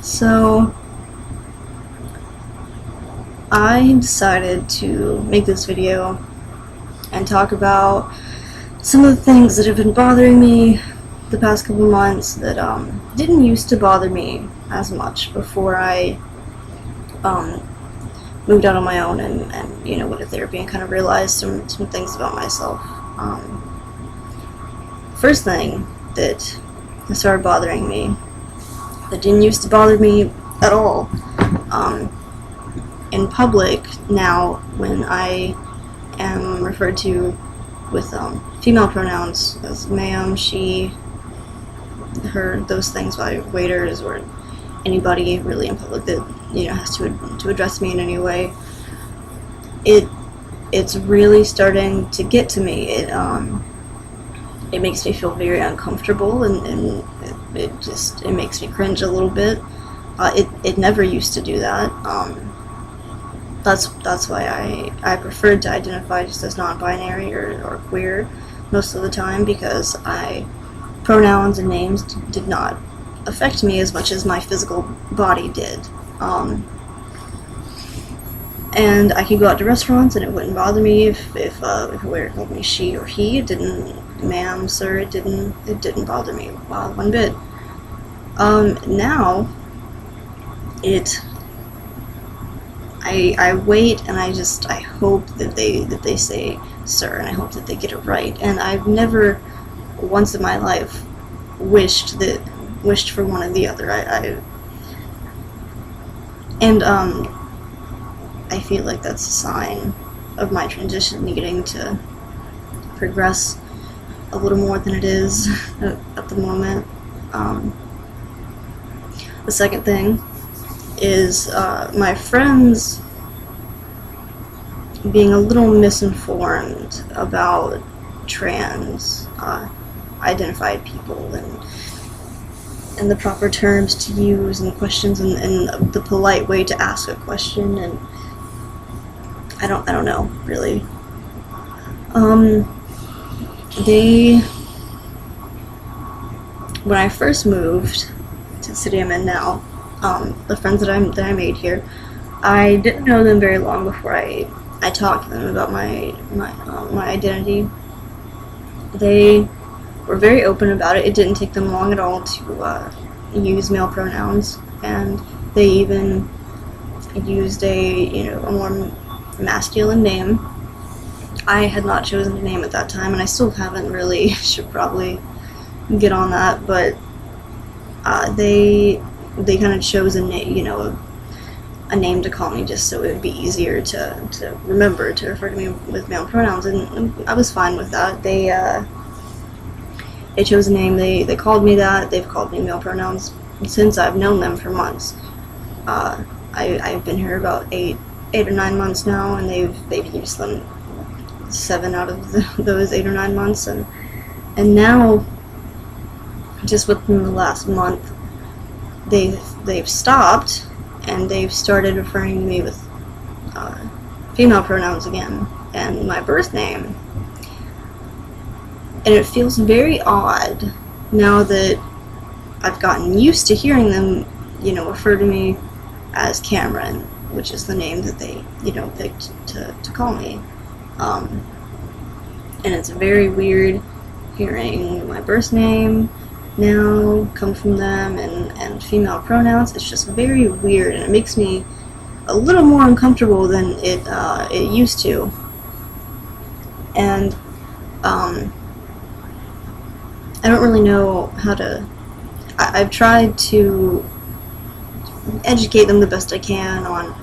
So I decided to make this video and talk about some of the things that have been bothering me the past couple months that didn't used to bother me as much before I moved out on my own and went to therapy and kind of realized some things about myself. First thing that started bothering me that didn't used to bother me at all in public now, when I am referred to with female pronouns as ma'am, she, her, those things by waiters or anybody really in public that has to address me in any way, it's really starting to get to me. It makes me feel very uncomfortable, and it makes me cringe a little bit. It never used to do that. That's why I preferred to identify just as non-binary or queer most of the time, because pronouns and names did not affect me as much as my physical body did. And I could go out to restaurants and it wouldn't bother me if a waiter called me she or he. It didn't, ma'am, sir, it didn't bother me one bit. Now I wait and I hope that they say sir, and I hope that they get it right. And I've never once in my life wished for one or the other. I feel like that's a sign of my transition needing to progress a little more than it is at the moment. The second thing is my friends being a little misinformed about trans identified people and the proper terms to use and questions and the polite way to ask a question, and I don't know really. When I first moved to the city I'm in now, the friends that I made here, I didn't know them very long before I talked to them about my identity. They were very open about it. It didn't take them long at all to use male pronouns, and they even used a more masculine name. I had not chosen a name at that time, and I still haven't really. Should probably get on that, but they kind of chose a name, a name to call me just so it would be easier to remember to refer to me with male pronouns, and I was fine with that. They chose a name. They called me that. They've called me male pronouns since I've known them for months. I've been here about eight or 9 months now, and they've used them 7 out of those 8 or 9 months, and now just within the last month they've stopped and they've started referring to me with female pronouns again and my birth name. And it feels very odd now that I've gotten used to hearing them, refer to me as Cameron, which is the name that they, picked to call me. And it's very weird hearing my birth name now come from them and female pronouns. It's just very weird, and it makes me a little more uncomfortable than it used to. And I don't really know how to. I've tried to educate them the best I can on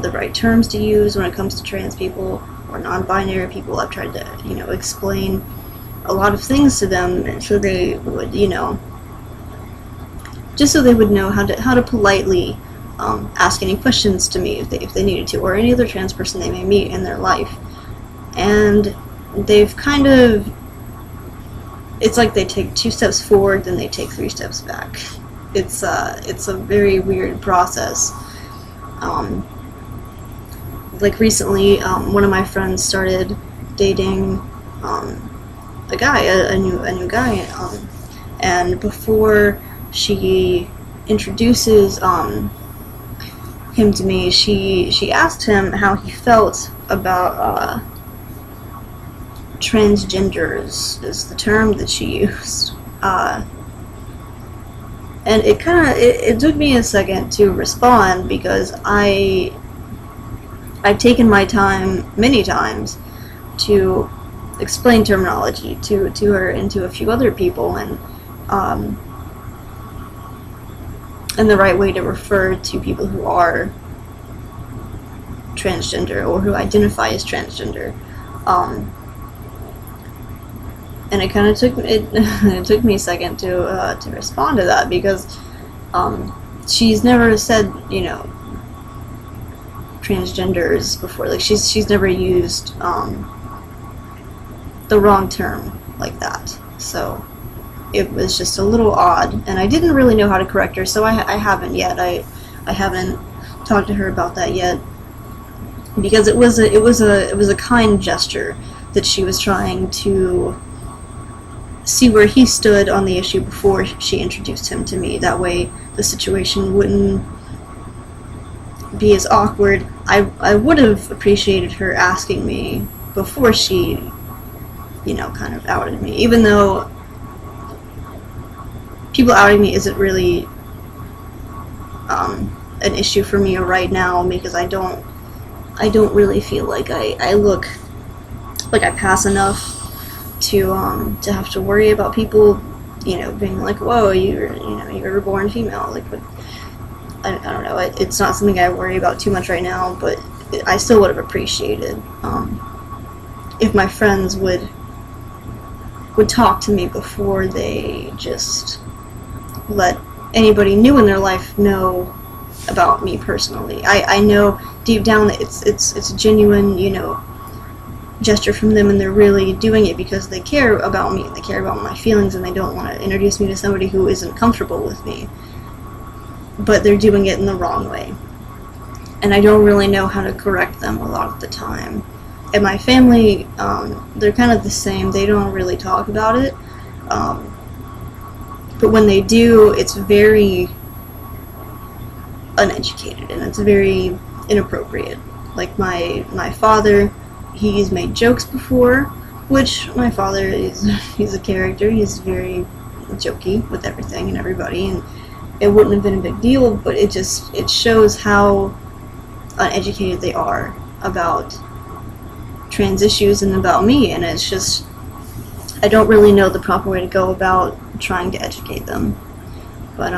the right terms to use when it comes to trans people or non-binary people. I've tried to explain a lot of things to them so they would just so they would know how to politely ask any questions to me if they needed to, or any other trans person they may meet in their life. And they've kind of, it's like they take 2 steps forward, then they take 3 steps back. It's a very weird process. Like recently, one of my friends started dating a guy, a new guy, and before she introduces him to me, she asked him how he felt about transgenders, is the term that she used. And it took me a second to respond, because I've taken my time many times to explain terminology to her and to a few other people, and the right way to refer to people who are transgender or who identify as transgender. And it kind of took it took me a second to respond to that, because she's never said, you know, transgenders before. Like, she's never used the wrong term like that. So it was just a little odd, and I didn't really know how to correct her, so I haven't yet. I haven't talked to her about that yet, because it was a kind gesture that she was trying to see where he stood on the issue before she introduced him to me. That way the situation wouldn't be as awkward. I would have appreciated her asking me before she, you know, kind of outed me, even though people outing me isn't really an issue for me right now, because I don't really feel like I look like I pass enough to have to worry about people, you know, being like, whoa, you were born female. Like, but I don't know. It's not something I worry about too much right now, but I still would have appreciated if my friends would talk to me before they just let anybody new in their life know about me personally. I know deep down that it's a genuine, you know, gesture from them, and they're really doing it because they care about me, they care about my feelings, and they don't want to introduce me to somebody who isn't comfortable with me. But they're doing it in the wrong way, and I don't really know how to correct them a lot of the time. And my family, they're kind of the same. They don't really talk about it, but when they do, it's very uneducated, and it's very inappropriate. Like my father, he's made jokes before, which my father he's a character. He's very jokey with everything and everybody, and it wouldn't have been a big deal, but it shows how uneducated they are about trans issues and about me, and it's just, I don't really know the proper way to go about trying to educate them. But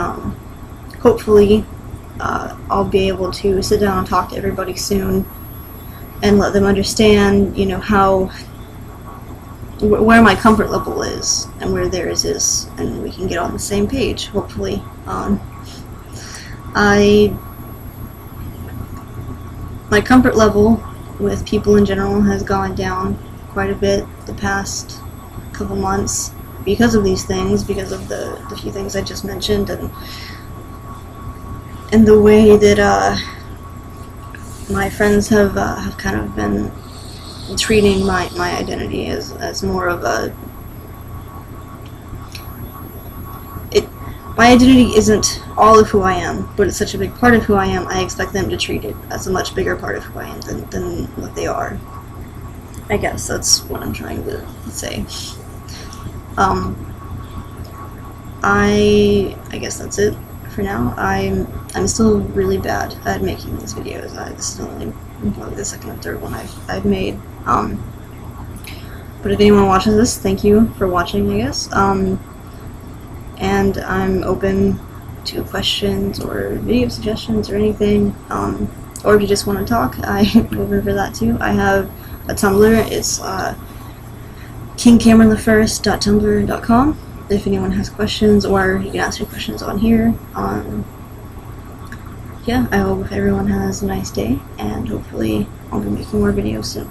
hopefully I'll be able to sit down and talk to everybody soon and let them understand, you know, where my comfort level is and where theirs is, and we can get on the same page, hopefully. My comfort level with people in general has gone down quite a bit the past couple months because of these things, because of the few things I just mentioned, and the way that my friends have kind of been treating my identity as more of my identity isn't all of who I am, but it's such a big part of who I am. I expect them to treat it as a much bigger part of who I am than what they are. I guess that's what I'm trying to say. I guess that's it for now. I'm still really bad at making these videos. This is only the second or third one I've made. But if anyone watches this, thank you for watching, I guess. And I'm open to questions or video suggestions or anything. Or if you just want to talk, I'm open for that too. I have a Tumblr. It's kingcameronthefirst.tumblr.com. If anyone has questions, or you can ask me questions on here. Yeah, I hope everyone has a nice day, and hopefully I'll be making more videos soon.